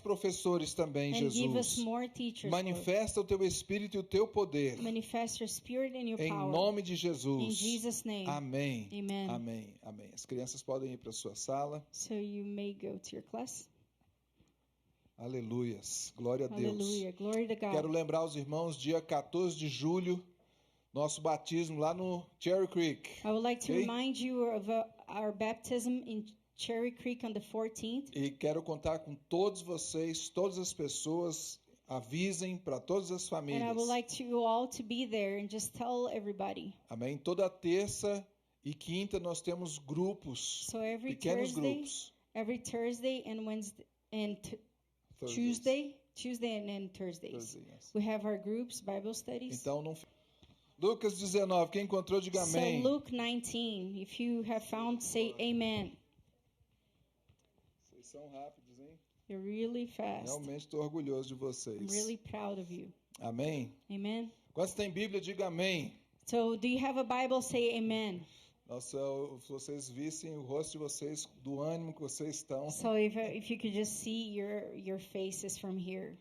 professores também, and give us Jesus. more teachers, Lord. Manifesta o teu espírito e o teu poder. Manifest your spirit and your Em power. nome de In Jesus. Jesus' name. Amém. Amen. Amém. Amém. As crianças podem ir para a sua sala. So you may go to your class. Aleluias. Glória a Deus. Hallelujah. Glory to God. Quero lembrar os irmãos, dia 14 de julho, nosso batismo lá no Cherry Creek. I would like to Ok? remind you of our baptism in Cherry Creek on the 14th. E quero contar com todos vocês, todas as pessoas, avisem para todas as And I famílias. would like you all to be there and just tell everybody. Amém? Toda terça e quinta nós temos grupos, So every pequenos Thursday, grupos. Thursday and Wednesday and Thursdays. Tuesday and then Thursdays. Thursday, yes. We have our groups, Bible studies. Então não. Lucas 19, quem encontrou diga amém. So Luke 19, if you have found, say amen. Vocês são rápidos, hein? You're really fast. Realmente estou orgulhoso de vocês. I'm really proud of you. Amém? Amen. Quantos tem Bíblia, diga amém. So do you have a Bible? Say amen. Nossa, se vocês vissem o rosto de vocês, do ânimo que vocês estão, So if you could just see your faces from here.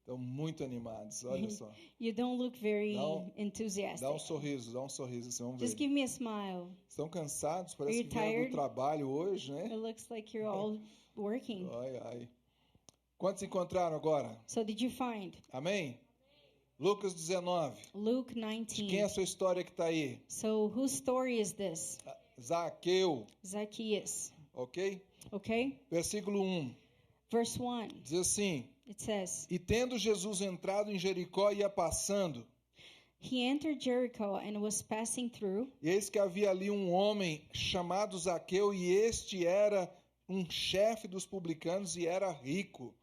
estão muito animados, olha só. You don't look very Dá enthusiastic. um sorriso, assim, vamos Just ver. give me a smile. Estão cansados? Parece Are que you vieram tired? do trabalho hoje, It né? looks like you're all working. Ai, ai. Quantos encontraram agora? So did you find Amém? Lucas 19. Luke Quem é 19? a sua história que está aí? So whose story is this? Zaqueu, Zacchaeus. ok? Okay? Versículo 1. Verse 1. Diz assim: It says, E tendo Jesus entrado em Jericó, ia passando, he entered Jericho and was passing through, e eis que havia ali um homem chamado Zaqueu, e este era um chefe dos publicanos e era rico.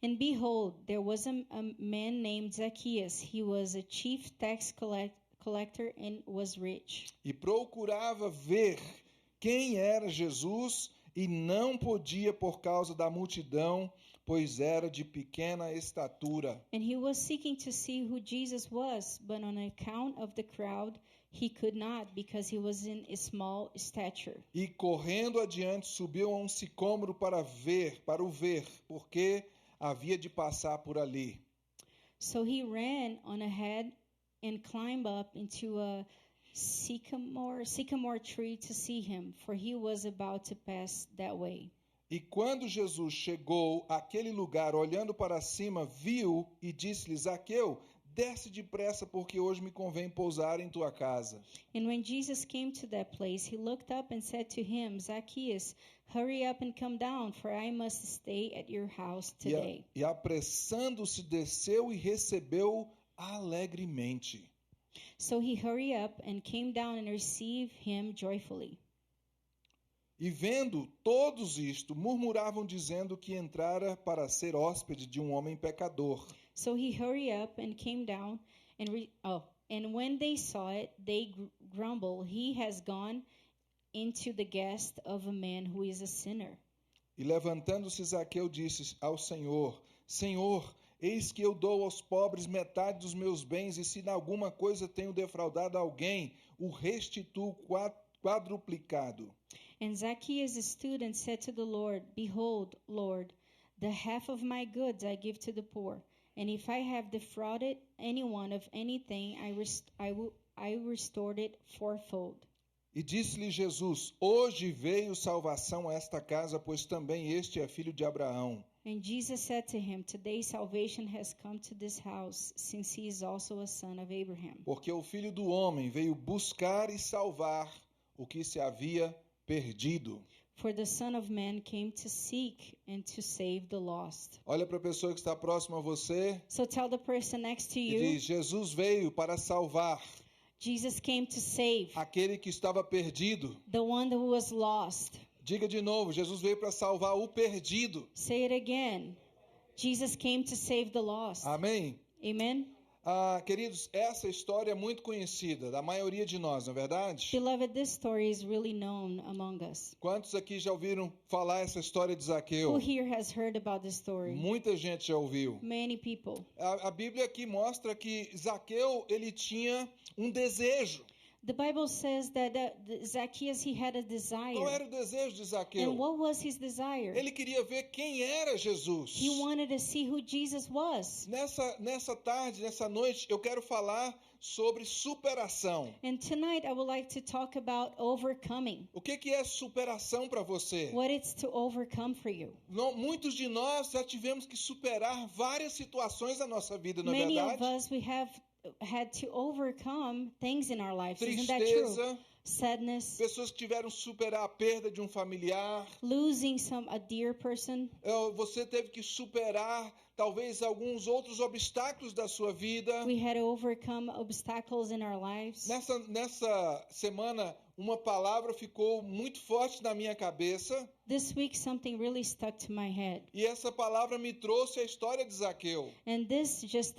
and behold, there was a man named Zacchaeus. He was a chief tax collector and was rich. E procurava ver quem era Jesus, e não podia por causa da multidão, pois era de pequena estatura. And he was seeking to see who Jesus was, but on account of the crowd, he could not, because he was in a small stature. E correndo adiante subiu a um sicômoro para o ver, porque havia de passar por ali. So he ran on ahead and climbed up into a sycamore tree to see him, for he was about to pass that way. E quando Jesus chegou àquele lugar, olhando para cima, viu e disse-lhe: Zaqueu, desce depressa, porque hoje me convém pousar em tua casa. And when Jesus came to that place, he looked up and said to him, Zacchaeus, hurry up and come down, for I must stay at your house today. E apressando-se, desceu e recebeu alegremente. So he hurried up and came down and received him joyfully. E vendo todos isto, murmuravam dizendo que entrara para ser hóspede de um homem pecador. So he hurried up and came down and when they saw it, they grumbled, he has gone into the guest of a man who is a sinner. E levantando-se Zaqueu disse ao Senhor: Senhor, eis que eu dou aos pobres metade dos meus bens, e se em alguma coisa tenho defraudado alguém, o restituo quadruplicado. And Zacchaeus stood and said to the Lord, Behold, Lord, the half of my goods I give to the poor, and if I have defrauded anyone of anything, I restored it fourfold. E disse-lhe Jesus: Hoje veio salvação a esta casa, pois também este é filho de Abraão. And Jesus said to him, Today salvation has come to this house, since he is also a son of Abraham. Porque o Filho do Homem veio buscar e salvar o que se havia perdido. For the Son of Man came to seek and to save the lost. Olha para a pessoa que está próxima a você So tell the person next to e you, diz: Jesus veio para salvar Jesus came to save aquele que estava perdido. the one who was lost. Diga de novo: Jesus veio para salvar o perdido. Say it again. Jesus came to save the lost. Amém? Amen. Queridos, essa história é muito conhecida da maioria de nós, não é verdade? Beloved, this story is really known among us. Quantos aqui já ouviram falar essa história de Zaqueu? Who here has heard about this story? Muita gente já ouviu. Many people. A Bíblia aqui mostra que Zaqueu, ele tinha um desejo. The Bible says that Zacchaeus, he had a Qual desire. era o desejo de And Zaqueu? what was his desire? Ele queria ver quem era Jesus. He wanted to see who Jesus was. Nessa tarde, nessa noite, eu quero falar sobre superação. And tonight I would like to talk about overcoming. O que é superação para você? What it's to overcome for you. Muitos de nós já tivemos que superar várias situações na nossa vida, não é Many of verdade? us, we have had to overcome things in our lives. Isn't that true? Tristeza, Sadness, pessoas que tiveram que superar a perda de um familiar. losing a dear person. Você teve que superar talvez alguns outros obstáculos da sua vida. We had to overcome obstacles in our lives. Nessa semana, uma palavra ficou muito forte na minha cabeça. This week something really stuck to my head. E essa palavra me trouxe a história de Zaqueu. And this just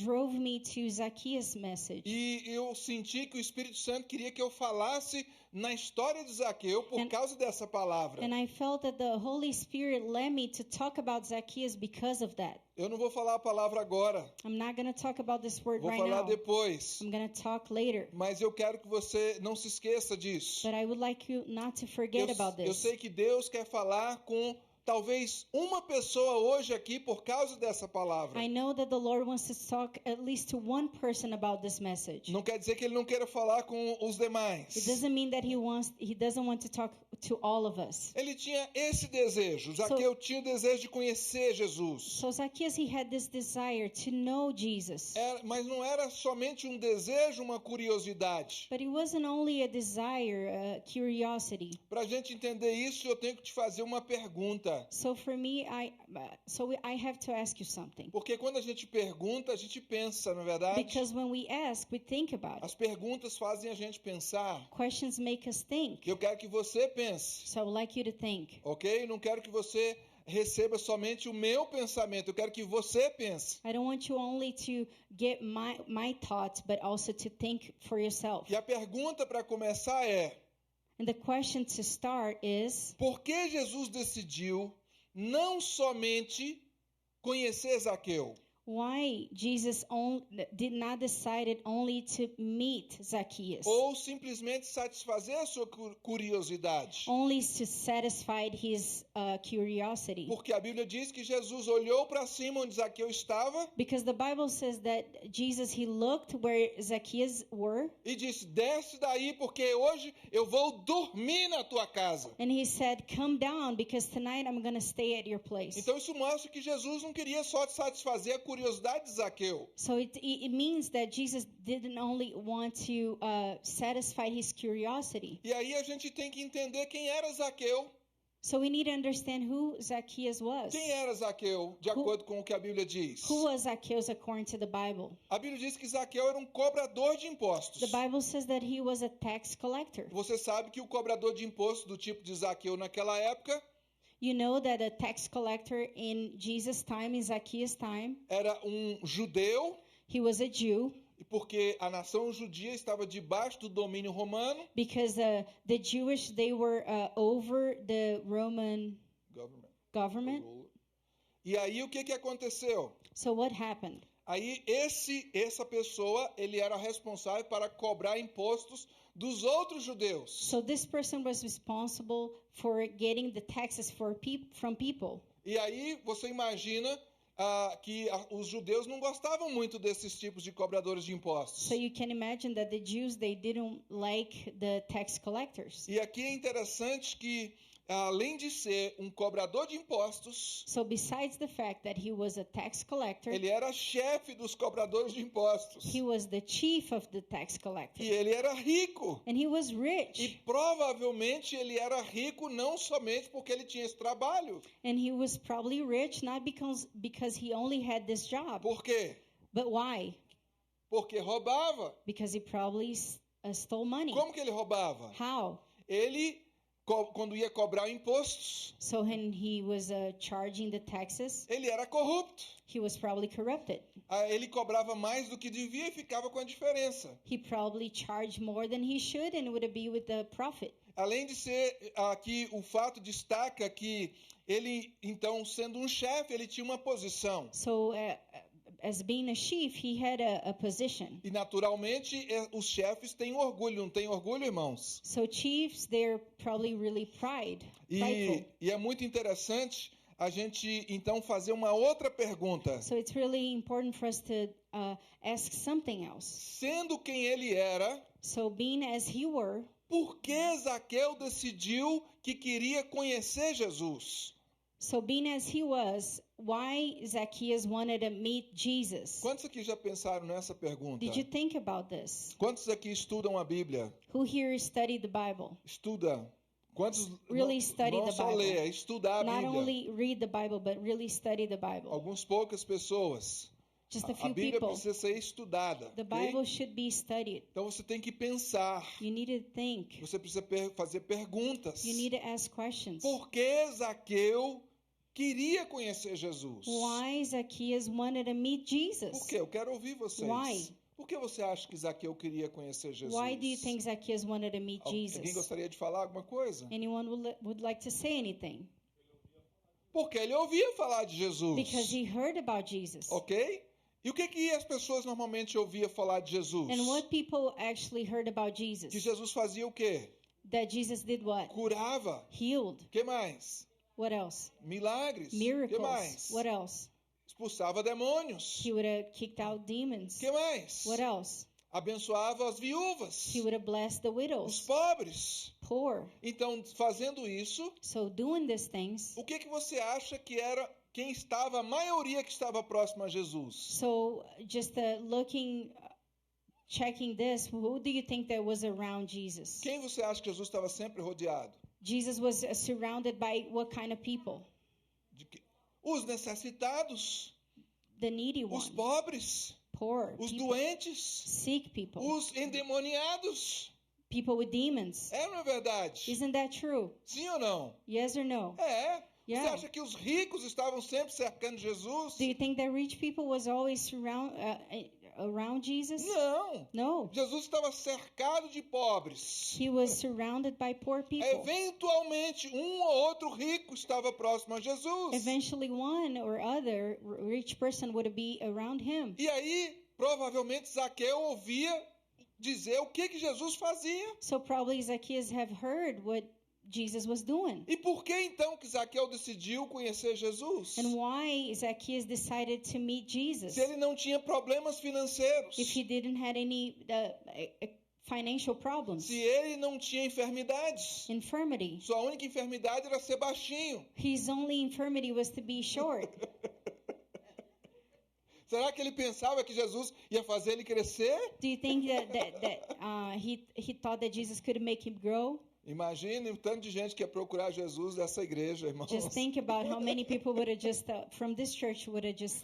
drove me to Zacchaeus' message. E eu senti que o Espírito Santo queria que eu falasse na história de Zaqueu por causa dessa palavra. And I felt that the Holy Spirit led me to talk about Zacchaeus because of that. Eu não vou falar a palavra agora. I'm not going to talk about this word Vou right falar now. depois. I'm going to talk later. Mas eu quero que você não se esqueça disso. But I would like you not to forget about Eu this. sei que Deus quer falar com talvez uma pessoa hoje aqui por causa dessa palavra. I know that the Lord wants to talk at least to one person about this message. Não quer dizer que ele não queira falar com os demais. It doesn't mean that he doesn't want to talk to all of us. Ele tinha esse desejo. Zaqueu tinha o desejo de conhecer Jesus. So Zacchaeus, he had this desire to know Jesus. Mas não era somente um desejo, uma curiosidade. But it wasn't only a desire, a curiosity. Para a gente entender isso, eu tenho que te fazer uma pergunta. So for me, I have to ask you something. Porque quando a gente pergunta, a gente pensa, não é verdade? Because when we ask, we think about it. As perguntas fazem a gente pensar. Questions make us think. Eu quero que você pense, So I would like you to think. ok? Não quero que você receba somente o meu pensamento. Eu quero que você pense. I don't want you only to get my thoughts, but also to think for yourself. E a pergunta para começar é: And the question to start is, por que Jesus decidiu não somente conhecer Zaqueu? why Jesus did not decide only to meet Zacchaeus, Ou simplesmente satisfazer a sua curiosidade? only to satisfy his curiosity? Porque a Bíblia diz que Jesus olhou para cima onde Zaqueu estava Because the Bible says that Jesus, he looked where Zacchaeus were, e disse: desce daí porque hoje eu vou dormir na tua casa. and he said, come down because tonight I'm going to stay at your place. Então isso mostra que Jesus não queria só satisfazer a curiosidade de Zaqueu. So it means that Jesus didn't only want to satisfy his curiosity. E aí a gente tem que entender quem era Zaqueu. So we need to understand who Zacchaeus was. Quem era Zaqueu, de acordo com o que a Bíblia diz? Who was Zacchaeus according to the Bible? A Bíblia diz que Zaqueu era um cobrador de impostos. The Bible says that he was a tax collector. Você sabe que o cobrador de impostos do tipo de Zaqueu naquela época You know that a tax collector in Jesus' time, in Zacchaeus' time, era um judeu, he was a Jew, porque a nação judia estava debaixo do domínio romano. because the Jewish, they were over the Roman government. E aí o que aconteceu? So what happened? Aí essa pessoa, ele era responsável para cobrar impostos dos outros judeus. So this person was responsible for getting the taxes from people. E aí você imagina que os judeus não gostavam muito desses tipos de cobradores de impostos. So you can imagine that the Jews, they didn't like the tax collectors. E aqui é interessante que, além de ser um cobrador de impostos, So besides the fact that he was a tax collector, ele era chefe dos cobradores de impostos. he was the chief of the tax collector. E ele era rico. And he was E rich. provavelmente ele era rico não somente porque ele tinha esse trabalho. And he was probably rich not because he only had this job. Por quê? But why? Porque roubava. Because he probably stole money. Como que ele roubava? How? Ele, quando ia cobrar impostos, So when he was charging the taxes, ele era corrupto. he was probably corrupted. Ele cobrava mais do que devia e ficava com a diferença. He probably charged more than he should and would be with the profit. Além de ser aqui, o fato destaca que ele, então, sendo um chefe, ele tinha uma posição. So as being a chief, he had a position. E naturalmente os chefes têm orgulho, não têm orgulho, irmãos? So chiefs, they're probably really prideful. E é muito interessante a gente então fazer uma outra pergunta. So it's really important for us to ask something else. Sendo quem ele era, So being as he were, por que Zaqueu decidiu que queria conhecer Jesus? so being as he was, why Zacchaeus wanted to meet Jesus? Quantos aqui já pensaram nessa pergunta? Did you think about this? Quantos aqui estudam a Bíblia? Who here studied the Bible? Estuda. Quantos Really study não the só Bible. lê, estudar a Not Bíblia? only read the Bible, but really study the Bible. Algumas poucas pessoas. Just a A few Bíblia people. precisa ser estudada. The ok? Bible should be studied. Então você tem que pensar. You need to think. Você precisa fazer perguntas. You need to ask questions. Por que Zaqueu queria conhecer Jesus? Why Zacchaeus wanted to meet Jesus? Por quê? Eu quero ouvir vocês. Why? Por que você acha que Zaqueu queria conhecer Jesus? Why do you think Zacchaeus wanted to meet Alguém Jesus? gostaria de falar alguma coisa? Anyone would like to say anything? Porque ele ouvia falar de Jesus. Because he heard about Jesus. Ok? E o que as pessoas normalmente ouviam falar de Jesus? And what people actually heard about Que Jesus? Jesus fazia o quê? That Jesus did what? Curava. Healed. O que mais? What else? Milagres. O que Miracles. mais? What else? Expulsava demônios. He would have kicked out demons. O que mais? What else? Abençoava as viúvas. He would have blessed the Os widows, pobres. poor. Então, fazendo isso, So doing these things. o que você acha que era quem estava, a maioria que estava próxima a Jesus? So just checking this, who do you think that was around Jesus? Quem você acha que Jesus estava sempre rodeado? Jesus was surrounded by what kind of people? Os necessitados, The needy os ones, pobres, poor os people, doentes, sick people, os endemoniados. people with demons. É ou não é verdade? Isn't that true? Sim ou não? Yes or no? É. Você Yeah. acha que os ricos estavam sempre cercando Jesus? Do you think that rich people was always around Jesus? Não. No. Jesus estava cercado de pobres. He was surrounded by poor people. Eventualmente, um ou outro rico estava próximo a Jesus. Eventually one or other rich person would be around him. E aí, provavelmente, Zaqueu ouvia dizer o que Jesus fazia. So probably Zacchaeus have heard what Jesus was doing. E por que então que Zaqueu decidiu conhecer Jesus? And why Zacchaeus decided to meet Jesus? Se ele não tinha problemas financeiros. If he didn't have any financial problems, Se ele não tinha enfermidades. infirmity. Sua única enfermidade era ser baixinho. His only infirmity was to be short. Será que ele pensava que Jesus ia fazer ele crescer? Do you think that he thought that Jesus could make him grow? Imagine o tanto de gente que ia procurar Jesus dessa igreja, irmãos. Just think about how many people would have just from this church would have just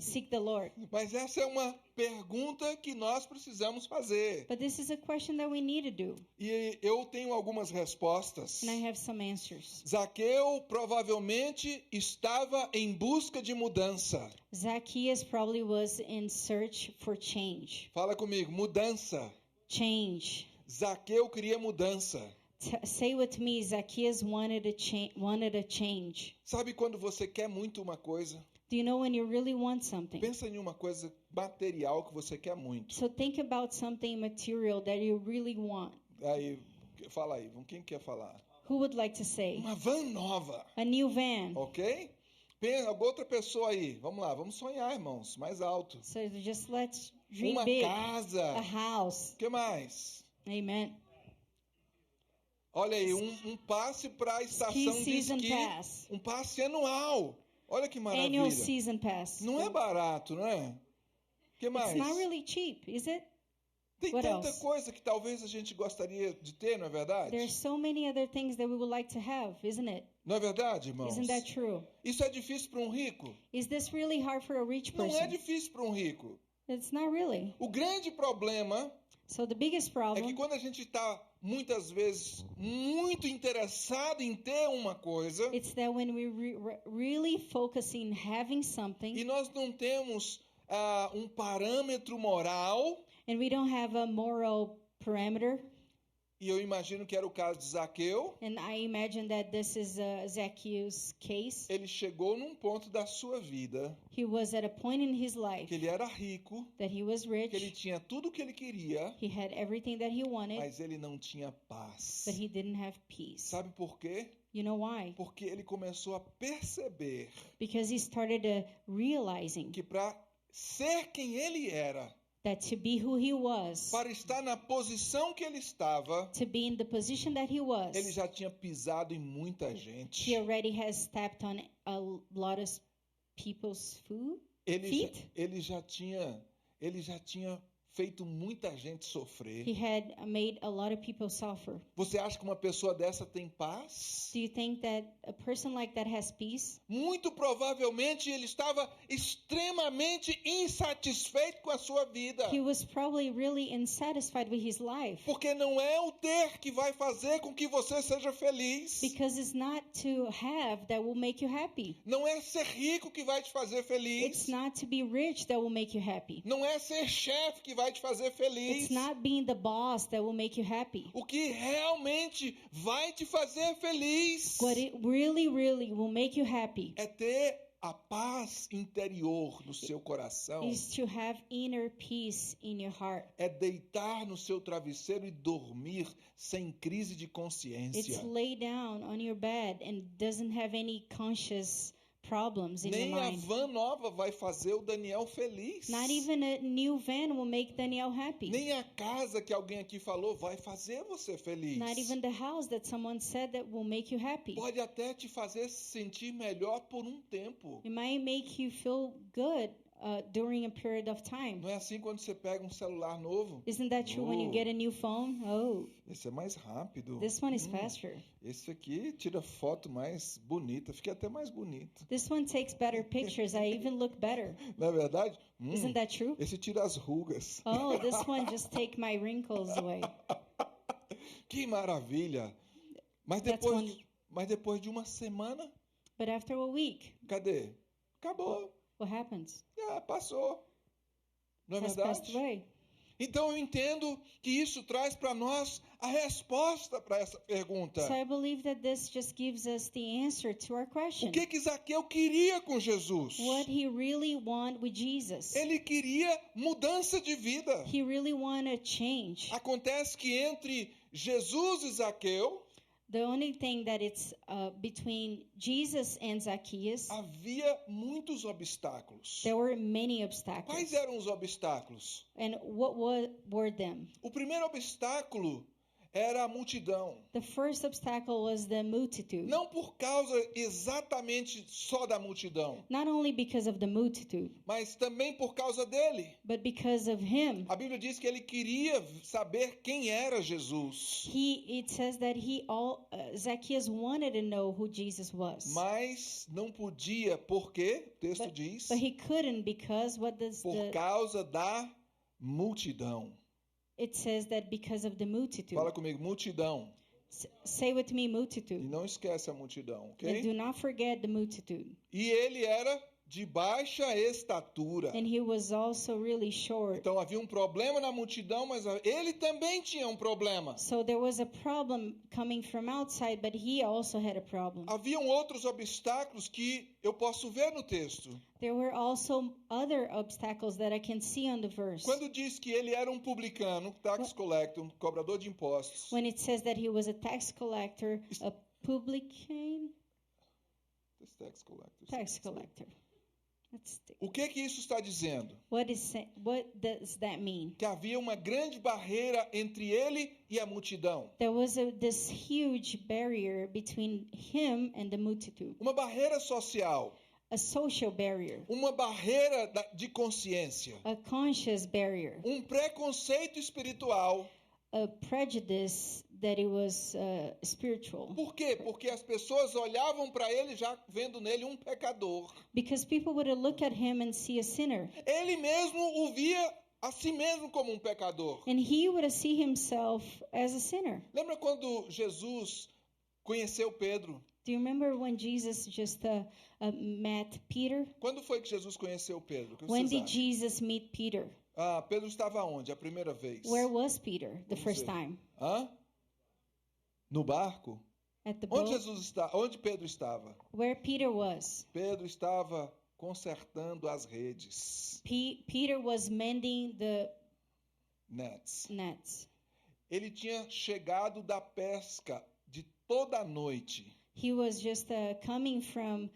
seek the Lord. Mas essa é uma pergunta que nós precisamos fazer. But this is a question that we need to do, E eu tenho algumas respostas. and I have some answers. Zaqueu provavelmente estava em busca de mudança. Zacchaeus probably was in search for change. Fala comigo, mudança. Change. Zaqueu queria mudança. Say with me, Zacchaeus wanted a change. Sabe quando você quer muito uma coisa? Do you know when you really want something? Pensa em uma coisa material que você quer muito. So think about something material that you really want. Aí, fala aí, quem quer falar? Who would like to say? Uma van nova, A new van. ok? Pensa, outra pessoa aí. Vamos lá, vamos sonhar, irmãos, mais alto. So just let's dream Uma big. casa. A house. O que mais? Amen. Olha aí, um passe para a estação de season esqui. pass. Um passe anual. Olha que Annual maravilha. season pass. Não é barato, não é? O que mais? It's not really cheap, is it? Tem What tanta else? coisa que talvez a gente gostaria de ter, não é verdade? There's so many other things that we would like to have, isn't it? Não é verdade, irmãos? Isn't that true? Isso é difícil para um rico? Is this really hard for a rich Não é person? difícil para um rico. It's not really. O grande problema So the biggest é que problem quando a gente está, muitas vezes, muito interessado em ter uma coisa it's that when we really focus in having something e nós não temos um parâmetro moral, and we don't have a moral parameter, E eu imagino que era o caso de Zaqueu. And I imagine that this is Zacchaeus' case. Ele chegou num ponto da sua vida He was at a point in his life que ele era rico, that he was que ele rich. tinha tudo o que ele queria, He had everything that he wanted, mas ele não tinha paz. but he didn't have peace. Sabe por quê? You know why? Porque ele começou a perceber Because he started realizing que para ser quem ele era, that to be who he was, para estar na posição que ele estava, to be in the position that he was, ele já tinha pisado em muita gente. he already has stepped on a lot of people's feet. Ele já tinha feito muita gente sofrer. He had made a lot of people suffer. Você acha que uma pessoa dessa tem paz? Do you think that a person like that has peace? Muito provavelmente ele estava extremamente insatisfeito com a sua vida. He was probably really unsatisfied with his life. Porque não é o ter que vai fazer com que você seja feliz. Because it's not to have that will make you happy. Não é ser rico que vai te fazer feliz. It's not to be rich that will make you happy. Não é ser chefe que vai te fazer feliz. It's not being the boss that will make you happy. O que realmente vai te fazer feliz What it really, really will make you happy é ter a paz interior no seu coração. is to have inner peace in your heart. É deitar no seu travesseiro e dormir sem crise de It's consciência. lay down on your bed and doesn't have any conscious problems in your Nem a mind. van nova vai fazer o Daniel feliz. Not even a new van will make Daniel happy. Nem a casa que alguém aqui falou vai fazer você feliz. Not even the house that someone said that will make you happy. Pode até te fazer se sentir melhor por um tempo. It might make you feel good during a period of time. Não é assim quando você pega um celular novo? Isn't that true when you get a new phone? Oh, Esse é mais rápido. this one is faster. Esse aqui tira foto mais bonita. Fiquei até mais bonito. This one takes better pictures. I even look better. Não é verdade? Isn't that true? Esse tira as rugas. Oh, this one just take my wrinkles away. Que maravilha. Mas That's mas depois de uma semana, But after a week, cadê? Acabou. what happens? Passou. Não é Has passed verdade? away. Então eu entendo que isso traz para nós a resposta para essa pergunta. So I believe that this just gives us the answer to our question. O que Zaqueu queria com Jesus? What he really wanted with Jesus. Ele queria mudança de vida. He really wanted change. Acontece que entre Jesus e Zaqueu The only thing that it's between Jesus and Zacchaeus, havia muitos obstáculos. there were many obstacles. Quais eram os obstáculos? And what were them? O primeiro obstáculo era a multidão. The first obstacle was the multitude. Não por causa exatamente só da multidão, Not only because of the multitude, mas também por causa dele. but because of him. A Bíblia diz que ele queria saber quem era Jesus, It says that Zacchaeus wanted to know who Jesus was. mas não podia, porque o texto diz, But he couldn't because por causa da multidão. it says that because of the multitude. Fala comigo, multidão. Say with me, E multitude. não esquece a multidão, And ok? do not forget the multitude. E ele era de baixa estatura. And he was also really short. Então havia um problema na multidão, mas ele também tinha um problema. So there was a problem coming from outside, but he also had a problem. Haviam outros obstáculos que eu posso ver no texto. There were also other obstacles that I can see on the verse. Quando diz que ele era um publicano, tax collector, um cobrador de impostos. When it says that he was a tax collector, a publican, tax collector. O que isso está dizendo? What does that mean? Que havia uma grande barreira entre ele e a multidão. There was this huge barrier between him and the multitude. Uma barreira social. A social barrier. Uma barreira de consciência. A conscious barrier. Um preconceito espiritual. A prejudice that it was spiritual. Por quê? Porque as pessoas olhavam para ele já vendo nele um pecador. Because people would look at him and see a sinner. Ele mesmo o via a si mesmo como um pecador. And he would see himself as a sinner. Lembra quando Jesus conheceu Pedro? Do you remember when Jesus just met Peter? Quando foi que Jesus conheceu Pedro? When did Jesus meet Peter? Pedro estava onde? A primeira vez. Where was Peter the first time? no barco, at the onde boat, onde Pedro estava? where Peter was. Pedro estava consertando as redes, Peter was mending the nets. nets. Ele tinha chegado da pesca de toda a noite. He was just coming from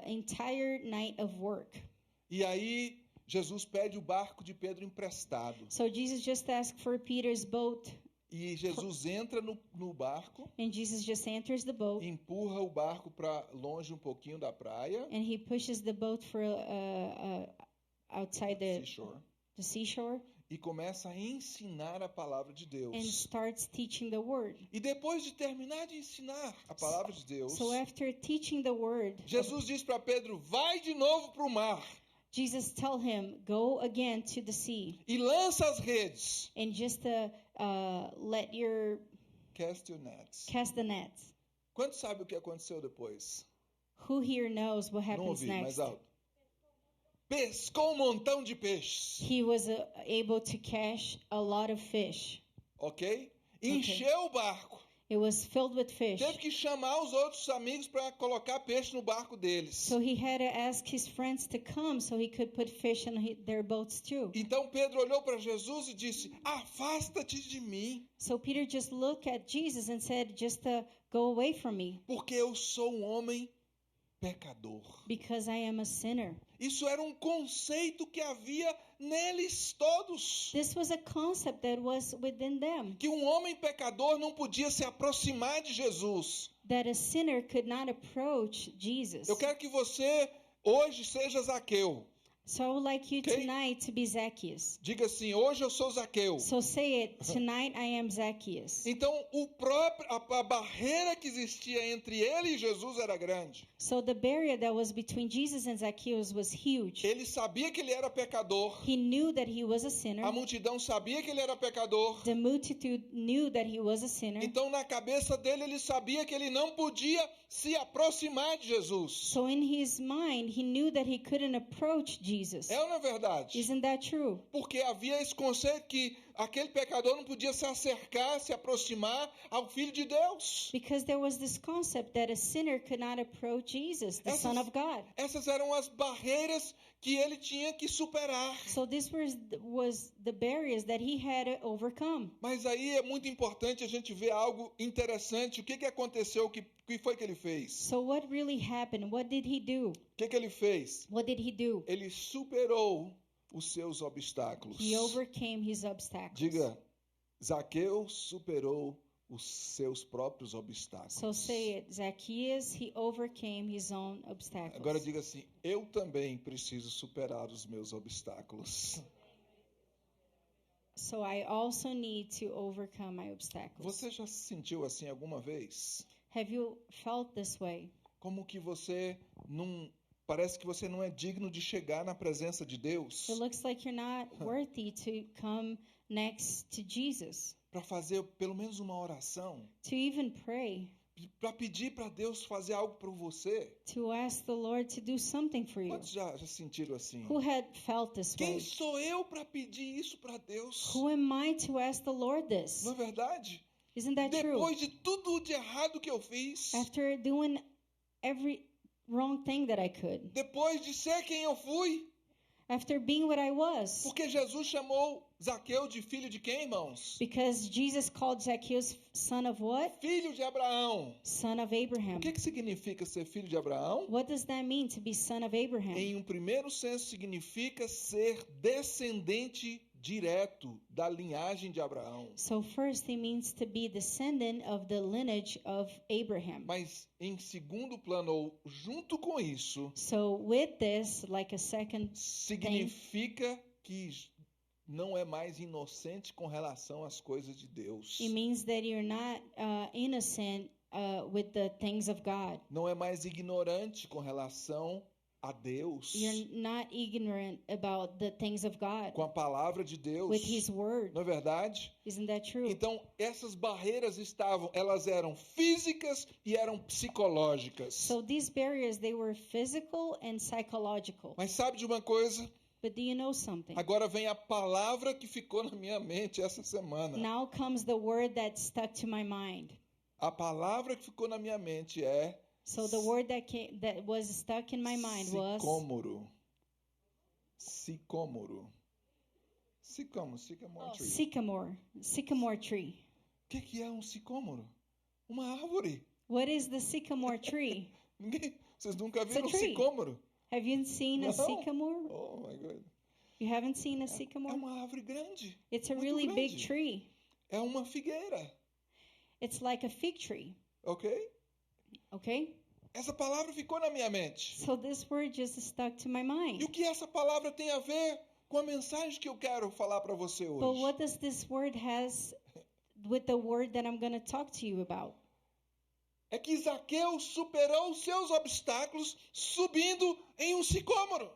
entire night of work. E aí Jesus pede o barco de Pedro emprestado. So Jesus just asked for Peter's boat, E Jesus entra no barco, and Jesus just enters the boat, empurra o barco para longe um pouquinho da praia, and he pushes the boat for outside seashore, the seashore, e começa a ensinar a palavra de Deus. and starts teaching the word. E depois de terminar de ensinar a palavra de Deus, So after teaching the word, Jesus diz para Pedro: vai de novo para o mar Jesus tell him, go again to the sea e lança as redes. and just let your Cast your nets. cast the nets. Quantos sabem o que aconteceu depois? Who here knows what Não happens ouvi, next? mais alto. Pescou um montão de peixes, He was able to catch a lot of fish. ok? Encheu o barco. It was filled with fish. Teve que chamar os outros amigos para colocar peixe no barco deles. So he had to ask his friends to come so he could put fish in their boats too. Então Pedro olhou para Jesus e disse: afasta-te de mim, So Peter just looked at Jesus and said, just go away from me, porque eu sou um homem pecador. because I am a sinner. Isso era um conceito que havia neles todos. This was a concept that was within them, Que um homem pecador não podia se aproximar de Jesus. that a sinner could not approach Jesus. Eu quero que você hoje seja Zaqueu. So I would like you Okay. tonight to be Zacchaeus. Diga assim: hoje eu sou Zaqueu. So say it, tonight I am Zacchaeus. Então, a barreira que existia entre ele e Jesus era grande. So the barrier that was between Jesus and Zacchaeus was huge. Ele sabia que ele era pecador. He knew that he was a sinner. A multidão sabia que ele era pecador. The multitude knew that he was a sinner. Então, na cabeça dele, ele sabia que ele não podia se aproximar de Jesus. So in his mind, he knew that he couldn't approach Jesus. É ou não é verdade? Isn't that true? Porque havia esse conceito que aquele pecador não podia se acercar, se aproximar ao Filho de Deus. Because there was this concept that a sinner could not approach Jesus, the Son of God. Essas eram as barreiras que ele tinha que superar. So this was the barriers that he had to overcome. Mas aí é muito importante a gente ver algo interessante. O que aconteceu? O que foi que ele fez? So what really happened? What did he do? O que ele fez? What did he do? Ele superou os seus obstáculos. He overcame his obstacles. Diga, Zaqueu superou os seus próprios obstáculos. So say it, Zacchaeus, he overcame his own obstacles. Agora diga assim: eu também preciso superar os meus obstáculos. So I also need to overcome my obstacles. Você já se sentiu assim alguma vez? Have you felt this way? Como que você não... Parece que você não é digno de chegar na presença de Deus It looks like you're not worthy to come next to Jesus, para fazer pelo menos uma oração, to even pray, para pedir para Deus fazer algo para você. to ask the Lord to do something for you. Quantos já sentiram assim? Who had felt this Quem way? sou eu para pedir isso para Deus? Who am I to ask the Lord this? Não é verdade? Isn't that true? Depois de tudo de errado que eu fiz, After doing every wrong thing that I could, depois de ser quem eu fui, after being what I was, porque Jesus chamou Zaqueu de filho de quem, irmãos? because Jesus called Zacchaeus son of what? Filho de Abraão. Son of Abraham. O que significa ser filho de Abraão? What does that mean to be son of Abraham? Em um primeiro senso, significa ser descendente direto da linhagem de Abraão. So first it means to be descendant of the lineage of Abraham. Mas em segundo plano, ou junto com isso, So with this, like a second, significa que não é mais inocente com relação às coisas de Deus. it means that you're not innocent with the things of God. Não é mais ignorante com relação a Deus, You're not ignorant about the things of God, com a palavra de Deus. with His Word. Não é verdade? Isn't that true? Então, essas barreiras elas eram físicas e eram psicológicas. So these barriers, they were physical and psychological. Mas sabe de uma coisa? But do you know something? Agora vem a palavra que ficou na minha mente essa semana. Now comes the word that stuck to my mind. A palavra que ficou na minha mente é So the word that was stuck in my mind was sicômoro. Sicômoro. Sycamore tree. Sycamore tree. O que é um sicômoro? Uma árvore. What is the sycamore tree? Vocês nunca viram um tree. sicômoro? Have you seen a Não. sycamore? Oh my God. You haven't seen a É sycamore? uma árvore grande. It's a muito really big grande. tree. É uma figueira, It's like a fig tree. ok? Okay? Essa palavra ficou na minha mente. So this word just stuck to my E mind. o que essa palavra tem a ver com a mensagem que eu quero falar para você But hoje? what does this word has with the word that I'm going to talk to you about? É que Zaqueu superou os seus obstáculos subindo em um sicômoro.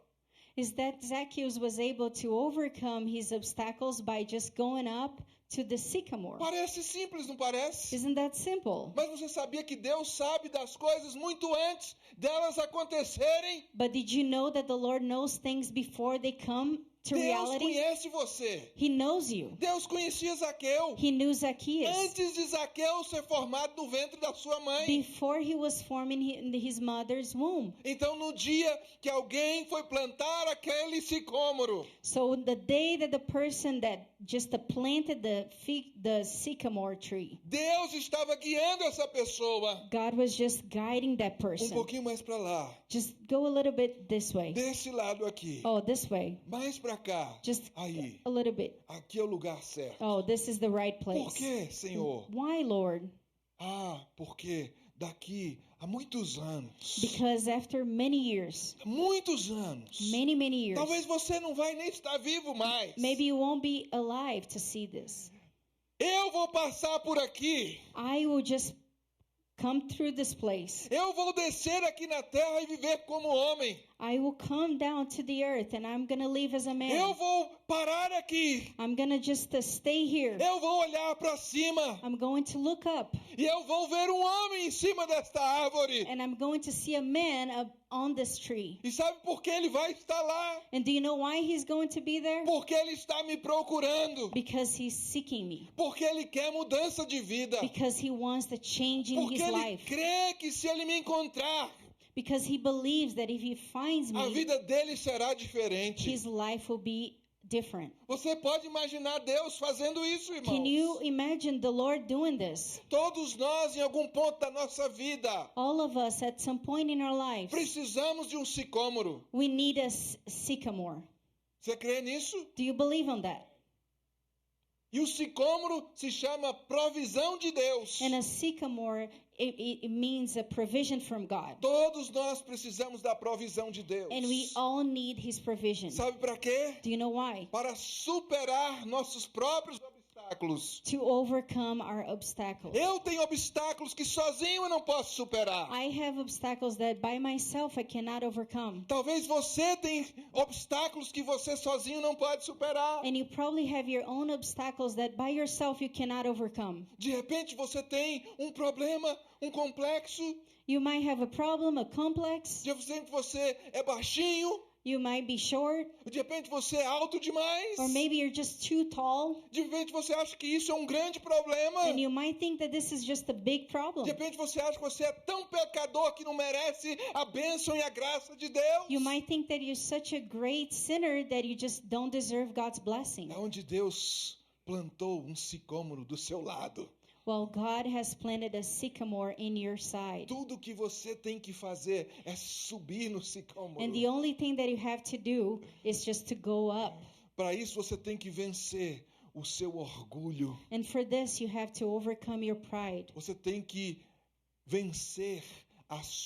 Is that Zacchaeus was able to overcome his obstacles by just going up to the sycamore. Parece simples, não parece? Isn't that simple? Mas você sabia que Deus sabe das coisas muito antes delas acontecerem? But did you know that the Lord knows things before they come to Deus reality? conhece você. He knows you. Deus conhecia Zaqueu He knew Zacchaeus antes de Zaqueu ser formado no ventre da sua mãe. before he was formed in his mother's womb. Então, no dia que alguém foi plantar aquele sicômoro, So the day that the person that just planted the sycamore tree, Deus estava guiando essa pessoa God was just guiding that person. pouquinho mais para lá, Just go a little bit this way. desse lado aqui, Oh, this way. mais para cá. Just Aí, a little bit. aqui é o lugar certo. Oh, this is the right Por place. quê, Senhor? Why, Lord? Porque daqui a muitos anos, Because after many years, many years, talvez você não vai nem estar vivo mais. maybe you won't be alive to see this. Eu vou passar por aqui. I will just come through this place. Eu vou descer aqui na terra e viver como homem. I will come down to the earth and I'm going to live as a Eu man. vou parar aqui. I'm going to just stay here. Eu vou olhar para cima. I'm going to look up E eu vou ver um homem em cima desta árvore. and I'm going to see a man up on this tree. E sabe por que ele vai estar lá? And do you know why he's going to be there? Porque ele está me procurando. Because he's seeking me. Porque ele quer mudança de vida. Because he wants the change in Porque his ele life. crê que se ele me encontrar, Because he believes that if he finds a me, vida dele será diferente. his life will be different. Você pode imaginar Deus fazendo isso, irmãos? Can you imagine the Lord doing this? Todos nós, em algum ponto da nossa vida, All of us at some point in our lives, precisamos de um sicômoro. we need a sycamore. Você crê nisso? Do you believe on that? E o sicômoro se chama provisão de Deus. And a sycamore, it means a provision from God. Todos nós precisamos da provisão de Deus. And we all need his provision. Sabe para quê? Do you know why? Para superar nossos próprios obstáculos. To overcome our obstacles. Eu tenho obstáculos que sozinho eu não posso superar. I have obstacles that by myself I cannot overcome. Talvez você tenha obstáculos que você sozinho não pode superar. And you probably have your own obstacles that by yourself you cannot overcome. De repente você tem um problema, um complexo. You might have a problem, a complex. De repente você é baixinho. You might be short. De repente você é alto demais. Or maybe you're just too tall. De repente você acha que isso é um grande problema. And you might think that this is just a big De problem. repente você acha que você é tão pecador que não merece a bênção e a graça de Deus. You might think that you're such a great sinner that you just don't deserve God's blessing. É onde Deus plantou um sicômoro do seu lado. Well, God has planted a sycamore in your side. Tudo que você tem que fazer é subir no sicômoro. And the only thing that you have to do is just to go up. Para isso você tem que vencer o seu orgulho. And for this, you have to overcome your pride. Você tem que vencer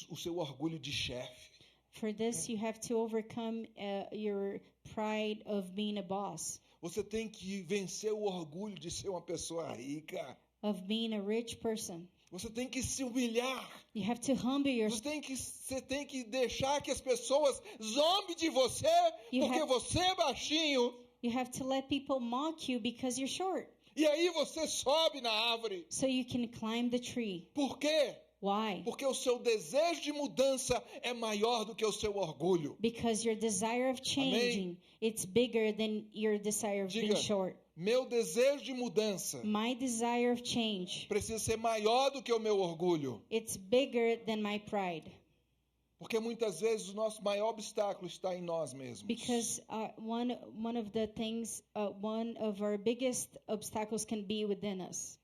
o seu orgulho de chefe. For this, you have to overcome your pride of being a boss, Você tem que vencer o orgulho de ser uma pessoa rica. of being a rich person. Você tem que se humilhar. You have to humble yourself. Você tem que deixar que as pessoas zombem de você You porque have- você é baixinho. You have to let people mock you because you're short. E aí você sobe na árvore. So you can climb the tree. Por quê? Why? Porque o seu desejo de mudança é maior do que o seu orgulho. Because your desire of changing, it's bigger than your desire of being Diga, short. meu desejo de mudança My desire of change, precisa ser maior do que o meu orgulho. it's bigger than my pride. Porque muitas vezes o nosso maior obstáculo está em nós mesmos. Because one of our biggest obstacles can be within us.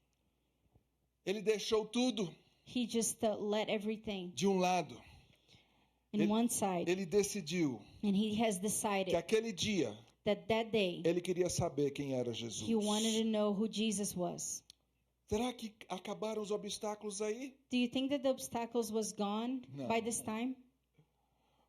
Ele deixou tudo He just let everything de um lado. in one side, Ele decidiu and he has que decided aquele dia that day ele queria saber quem era Jesus. he wanted to know who Jesus was. Será que acabaram os obstáculos aí? Do you think that the obstacles was gone No. by this time?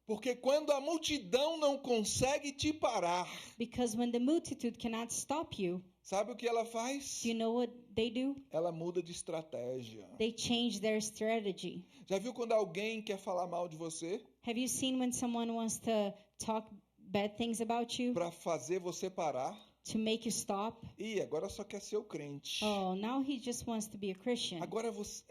Porque quando a multidão não consegue te parar, Because when the multitude cannot stop you, sabe o que ela faz? do you know what they do? Ela muda de estratégia. They change their strategy. Já viu quando alguém quer falar mal de você Have you seen when someone wants to talk bad things about you para fazer você parar? to make you stop? Ih, agora só quer ser o crente. Oh, now he just wants to be a Christian. Agora você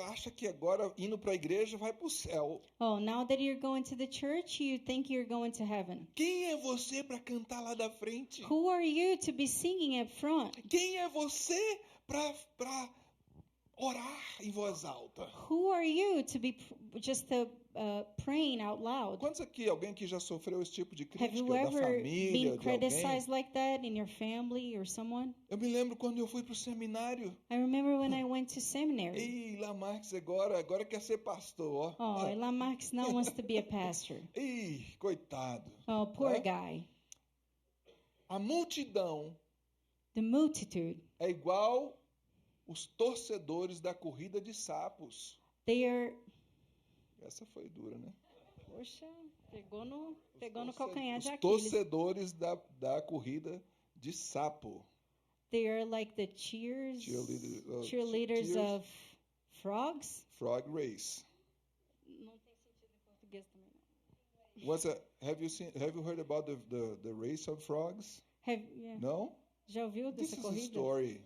acha que agora indo para a igreja vai para o céu. Oh, now that you're going to the church, you think you're going to heaven. Quem é você para cantar lá da frente? Who are you to be singing up front? Quem é você para orar em voz alta? Who are you to be just praying out loud? Quantos aqui, alguém que já sofreu esse tipo de Have crítica you da ever família, been de alguém? criticized like that in your family or someone? Eu me lembro quando eu fui para o seminário. I remember when I went to seminary. Ih, Lamarques agora quer ser pastor. Ó. Oh, Elon Musk now wants to be a pastor. Ih, coitado. Oh, poor É? guy. A multidão The multitude, é igual os torcedores da corrida de sapos. they are... Essa foi dura, né? Poxa, pegou no calcanhar Os de Aquiles. torcedores da corrida de sapo. They are like the cheerleaders Cheers. of frogs. Frog race. Não tem sentido em português também, não. Have you heard about the race of frogs? Yeah. No? Já ouviu This dessa is a corrida? story.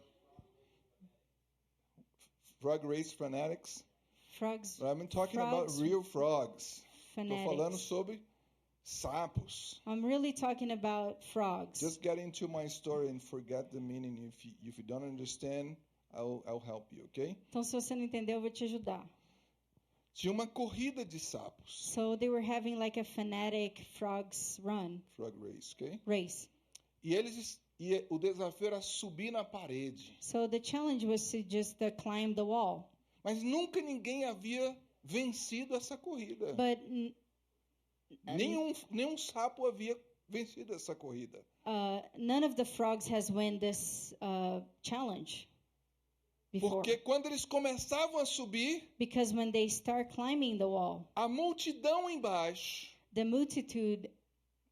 Frog race fanatics. Frogs I'm talking about Frogs real frogs. Estou falando fanatics. sobre sapos. I'm really talking about frogs. Just get into my story and forget the meaning. If you don't understand, I'll help you, okay? Então, se você não entendeu, eu vou te ajudar. Tinha uma corrida de sapos. So they were having like a fanatic frogs run Frog race, okay? race. E o desafio era subir na parede. So the challenge was to just climb the wall. Mas nunca ninguém havia vencido essa corrida. But Nenhum sapo havia vencido essa corrida. none of the frogs has won this challenge before. Porque quando eles começavam a subir, Because when they start climbing the wall, a multidão embaixo, the multitude,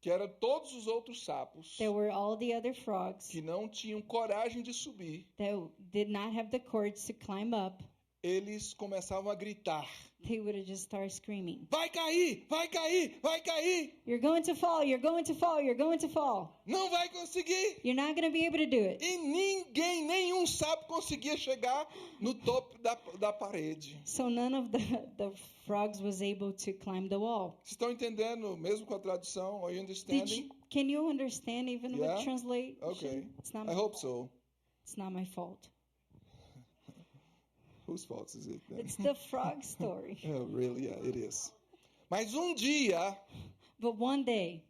que eram todos os outros sapos, there were all the other frogs que não tinham coragem de subir, that did not have the courage to climb up. eles começavam a gritar: They would have just started screaming, vai cair, vai cair, vai cair, "You're going to fall, you're going to fall, you're going to fall. não vai conseguir. You're not going to be able to do it." E nenhum sapo conseguia chegar no topo da parede. So none of the frogs was able to climb the wall. Vocês estão entendendo, mesmo com a tradução? Are you understanding? Can you understand even Yeah? with translation? Okay. It's not I hope so. It's not my fault. Whose fault is it then? It's the frog story. Oh, really? Yeah, it is. Mas dia, But one day,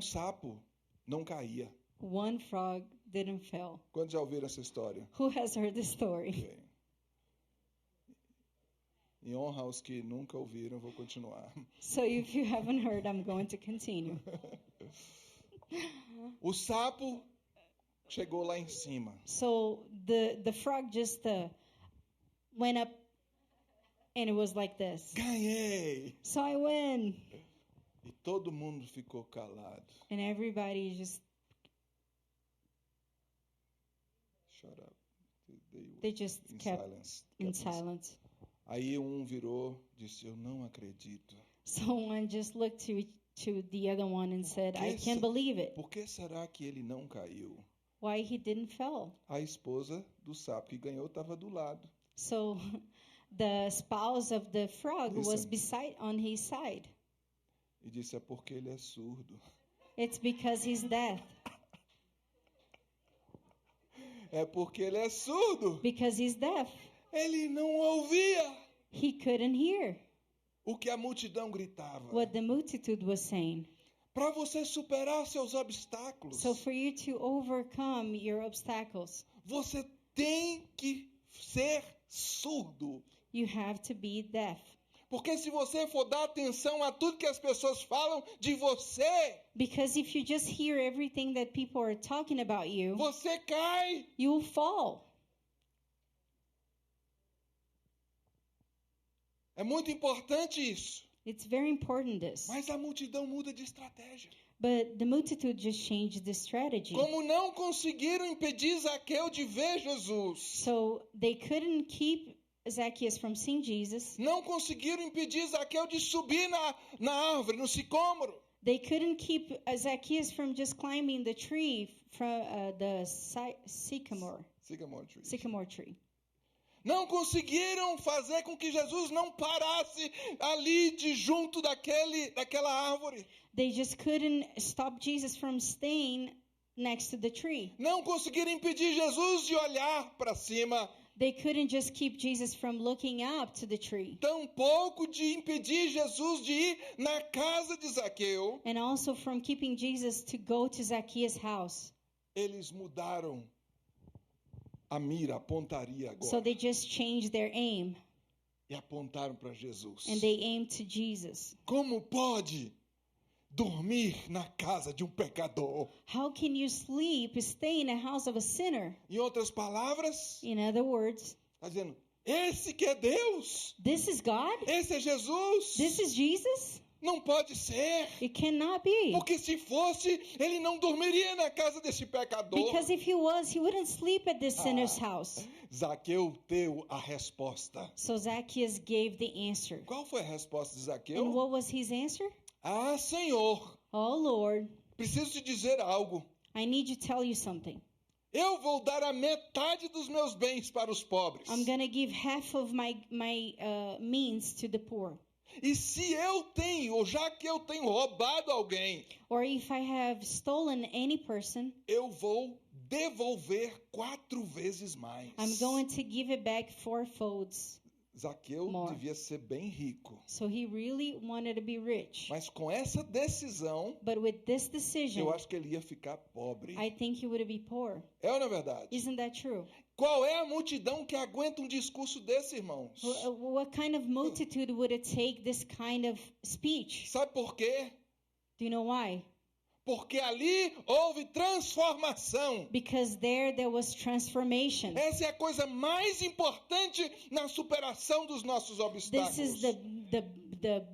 sapo não caía. one frog didn't fail. Quantos já ouviram essa história? Who has heard this story? Ok. Em honra aos que nunca ouviram, vou continuar. So if you haven't heard, I'm going to continue. O sapo chegou lá em cima. So the frog just went up, and it was like this. Ganhei! So I win, E todo mundo ficou calado. and everybody just Shut up. they just In kept silence. in silence. Aí virou, disse: eu não acredito. Someone just looked to the other one and said, "I can't believe it. Por que será que ele não caiu? Why he didn't fall?" A esposa do sapo que ganhou estava do lado. So the spouse of the frog Listen. was beside on his side. E disse, é porque ele é surdo. It's because he's deaf. É porque ele é surdo. Because he's deaf. Ele não ouvia He couldn't hear o que a multidão gritava. what the multitude was saying. Para você superar seus obstáculos, So for you to overcome your obstacles, você tem que ser surdo. you have to be deaf. Porque se você for dar atenção a tudo que as pessoas falam de você, Because if you just hear everything that people are talking about you, você cai. you will fall. É muito importante isso. It's very important this. Mas a multidão muda de estratégia. But the multitude just changed the strategy. Como não conseguiram impedir Zaqueu de ver Jesus, So they couldn't keep Zacchaeus from seeing Jesus. não conseguiram impedir Zaqueu de subir na árvore, no sicômoro. They couldn't keep Zacchaeus from just climbing the tree from the sycamore tree. Não conseguiram fazer com que Jesus não parasse ali de junto daquela árvore. They just couldn't stop Jesus from staying next to the tree. Não conseguiram impedir Jesus de olhar para cima. They couldn't just keep Jesus from looking up to the tree. Tampouco de impedir Jesus de ir na casa de Zaqueu. And also from keeping Jesus to go to Zacchaeus' house. Eles mudaram a mira, a pontaria agora. So they just changed their aim. E apontaram para Jesus. And they aimed to Jesus. Como pode dormir na casa de um pecador? How can you stay in the house of a sinner? Em outras palavras, In other words, está dizendo, esse que é Deus, this is God? esse é Jesus. This is Jesus? Não pode ser. It cannot be. Porque se fosse, ele não dormiria na casa desse pecador. Because if he was, he wouldn't sleep at this sinner's house. Zaqueu deu a resposta. So Zacchaeus gave the answer. Qual foi a resposta de And Zaqueu? what was his answer? Ah, Senhor, Oh Lord, preciso te dizer algo. I need to tell you something. Eu vou dar a metade dos meus bens para os pobres. I'm going to give half of my means to the poor. E se eu tenho, ou já que eu tenho roubado alguém, Or if I have stolen any person, eu vou devolver 4 vezes mais. I'm going to give it back fourfolds. Zaqueu More. devia ser bem rico. So he really wanted to be rich. Mas com essa decisão, But with this decision, eu acho que ele ia ficar pobre. I think he would be poor. É ou não é verdade? Isn't that true? Qual é a multidão que aguenta um discurso desse, irmãos? What kind of multitude would it take this kind of speech? Sabe por quê? Do you know why? Porque ali houve transformação. Because there was transformation. Essa é a coisa mais importante na superação dos nossos obstáculos. This is the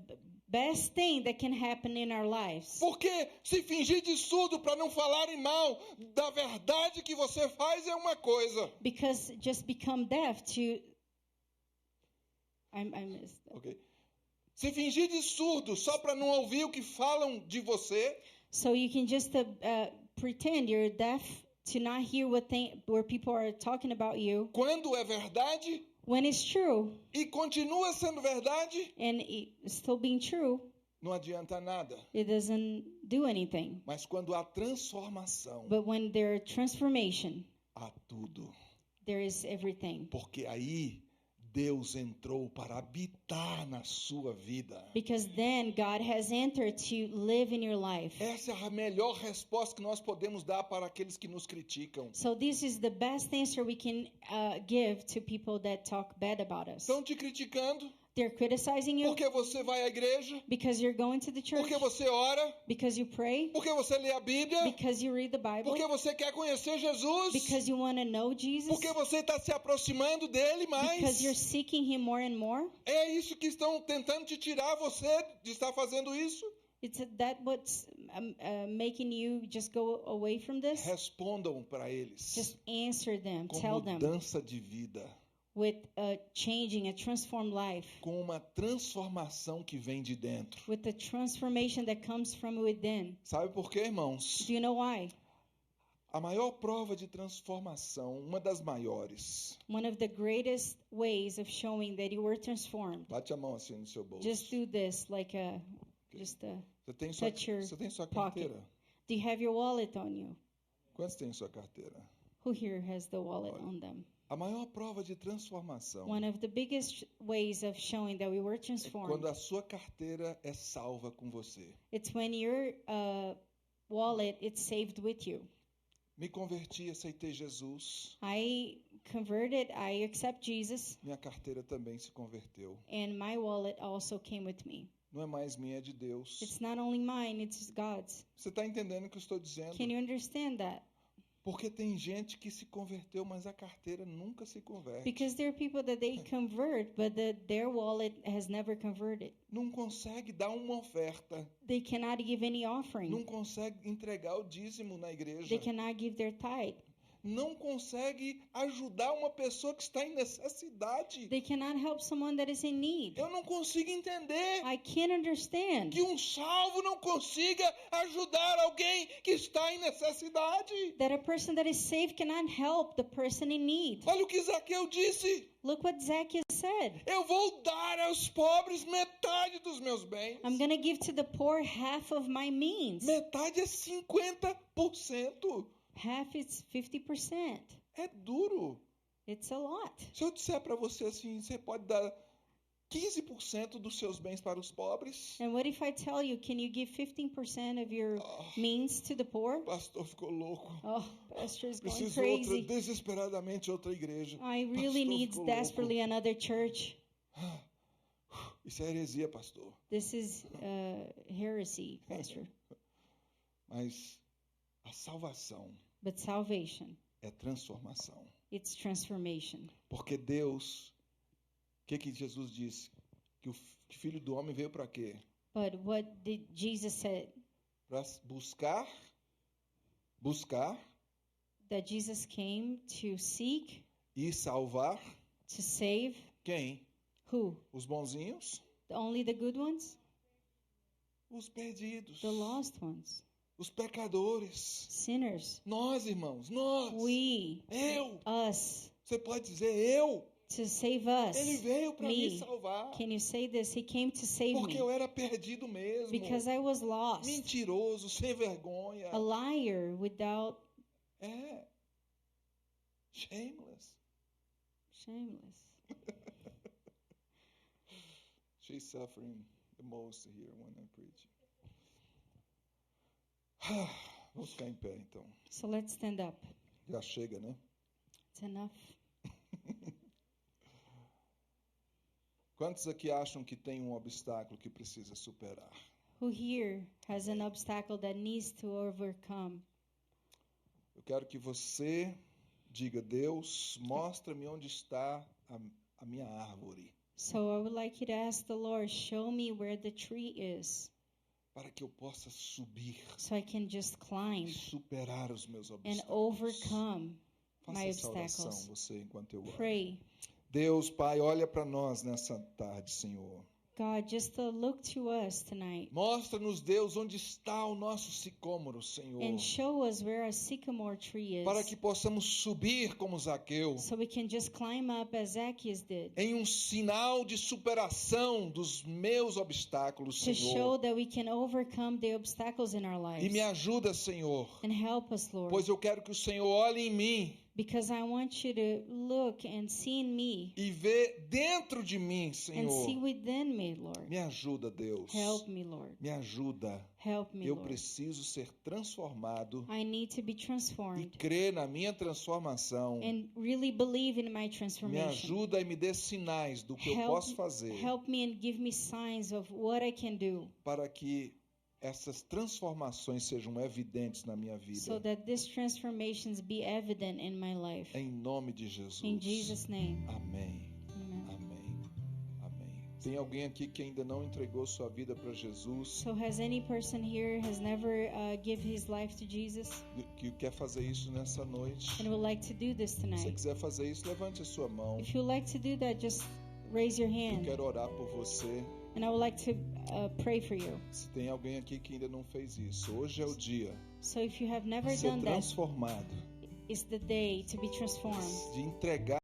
best thing that can happen in our lives. Porque se fingir de surdo para não falarem mal da verdade que você faz é uma coisa. Because just become deaf to... I missed that. Okay. Se fingir de surdo só para não ouvir o que falam de você, So you can just pretend you're deaf to not hear where people are talking about you. quando é verdade When it's true, e continua sendo verdade, and it's still being true, não adianta nada. it doesn't do anything. Mas quando há transformação, But when there's transformation, há tudo. there is everything. Porque aí Deus entrou para habitar na sua vida. Because then God has entered to live in your life. Essa é a melhor resposta que nós podemos dar para aqueles que nos criticam. So this is the best answer we can give to people that talk bad about us. Estão te criticando They're criticizing you porque você vai à igreja, because you're going to the church, porque você ora, because you pray, porque você lê a Bíblia, because you read the Bible, porque você quer conhecer Jesus, because you want to know Jesus, porque você está se aproximando dele because mais. you're seeking Him more and more. É isso que estão tentando te tirar você de estar fazendo isso? It's that what's making you just go away from this? Respondam para eles Just answer them, com tell them mudança de vida, with a transformed life, com uma transformação que vem de dentro. with the transformation that comes from within. Sabe por quê, irmãos? Do you know why? A maior prova de transformação, uma das maiores. One of the greatest ways of showing that you were transformed. Bate a mão assim no seu bolso. Just do this, like just a. Você tem sua, touch your você tem sua pocket. carteira? Do you have your wallet on you? Quantos têm sua carteira? Who here has the wallet on them? A maior prova de transformação One of the biggest ways of showing that we were é transformed. quando a sua carteira é salva com você. It's when your wallet is saved with you. Me converti, aceitei Jesus. I converted, I accept Jesus, Minha carteira também se converteu. and my wallet also came with me. Não é mais minha, é de Deus. It's not only mine, it's God's. Você está entendendo o que eu estou dizendo? Can you understand that? Porque tem gente que se converteu, mas a carteira nunca se converte. Because there are people that they convert, but their wallet has never converted. Não consegue dar uma oferta. They cannot give any offering. Não consegue entregar o dízimo na igreja. They cannot give their tithe. Não consegue ajudar uma pessoa que está em necessidade. They cannot help someone that is in need. Eu não consigo entender I can't understand que um salvo não consiga ajudar alguém que está em necessidade. that a person that is saved cannot help the person in need. Olha o que Zaqueu disse. Look what Zacchaeus said. Eu vou dar aos pobres metade dos meus bens. I'm going to give to the poor half of my means. Metade é 50%. Half is 50%. É duro. It's a lot. Se eu disser para você assim, você pode dar 15% dos seus bens para os pobres. And what if I tell you, can you give 15% of your means to the poor? O pastor ficou louco. Oh, pastor is going Preciso crazy. desesperadamente outra igreja. I really Pastor need ficou desperately another church. louco. Isso é heresia, pastor. This is heresy, pastor. Mas a salvação But salvation, é transformação. it's transformation. Porque Deus, o que Jesus disse? Que o Filho do Homem veio para quê? But what did Jesus said? Para buscar That Jesus came to seek, e salvar to save quem? who? Os bonzinhos? Only the good ones? Os perdidos. The lost ones. Os pecadores. Sinners. Nós, irmãos, nós. We. Eu. Us. Você pode dizer eu. To save us. Ele veio para me Me. salvar. Can you say this? He came to save Porque me. eu era perdido mesmo. Because I was lost. Mentiroso, sem vergonha. A liar without É. Shameless. shameless. She's suffering the most here when I preach. Vamos ficar em pé, então. So let's stand up. Já chega, né? It's enough. Quantos aqui acham que tem um obstáculo que precisa superar? Who here has an obstacle that needs to overcome? Eu quero que você diga, Deus, mostra-me onde está a minha árvore, So I would like you to ask the Lord, show me where the tree is, para que eu possa subir so I can just e climb superar os meus and obstáculos. overcome Faça my essa oração, obstacles. você, enquanto eu oro. Pray. Deus, Pai, olha para nós nessa tarde, Senhor. God, just to look to us tonight Mostra-nos, Deus, onde está o nosso sicômoro, Senhor, and show us where our sycamore tree is, para que possamos subir como Zaqueu, so we can just climb up as Zacchaeus did, em um sinal de superação dos meus obstáculos, to show Senhor. that we can overcome the obstacles in our E me lives. ajuda, Senhor, And help us, Lord, pois eu quero que o Senhor olhe em mim because I want you to look and see in me e ver dentro de mim, and Senhor. see within me, Lord. Me ajuda, Deus. Help me, Lord. Me ajuda. Help me, Eu Lord. preciso ser transformado I need to be e transformed crer na minha transformação. and really believe in my Me transformation. ajuda e me dê sinais do que eu posso fazer Help me and give me signs of what I can do para que essas transformações sejam evidentes na minha so vida. that these transformations be evident in my life. Em nome de Jesus. In Jesus' name. Amém. Amen. Amém. Amém. Tem alguém aqui que ainda não entregou sua vida para Jesus, So has any person here has never give his life to Jesus que quer fazer isso nessa noite? and would like to do this Se você tonight? quiser fazer isso, levante a sua mão. If you would like to do that, just raise your Eu hand. quero orar por você. And I would like to pray for you. Se tem alguém aqui que ainda não fez isso, hoje é o dia So if you have never de ser done that, transformado, it's the day to be transformed. de entregar